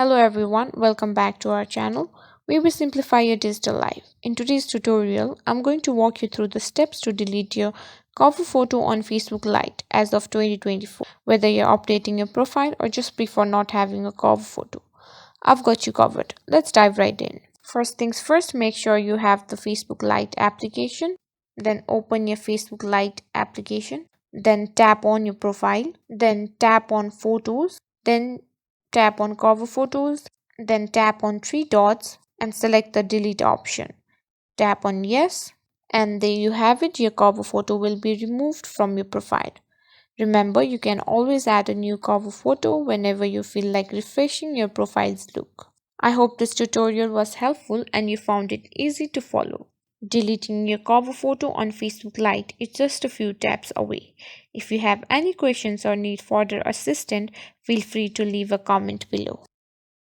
Hello everyone, welcome back to our channel where we simplify your digital life. In today's tutorial, I'm going to walk you through the steps to delete your cover photo on Facebook Lite as of 2024. Whether you're updating your profile or just prefer not having a cover photo, I've got you covered. Let's dive right in. First things first, make sure you have the Facebook Lite application. Then open your Facebook Lite application. Then tap on your profile. Then tap on photos. Then tap on cover photos. Then tap on three dots and select the delete option. Tap on yes. And there you have it. Your cover photo will be removed from your profile. Remember, you can always add a new cover photo whenever you feel like refreshing your profile's look. I hope this tutorial was helpful and you found it easy to follow. Deleting your cover photo on Facebook Lite is just a few taps away. If you have any questions or need further assistance, feel free to leave a comment below.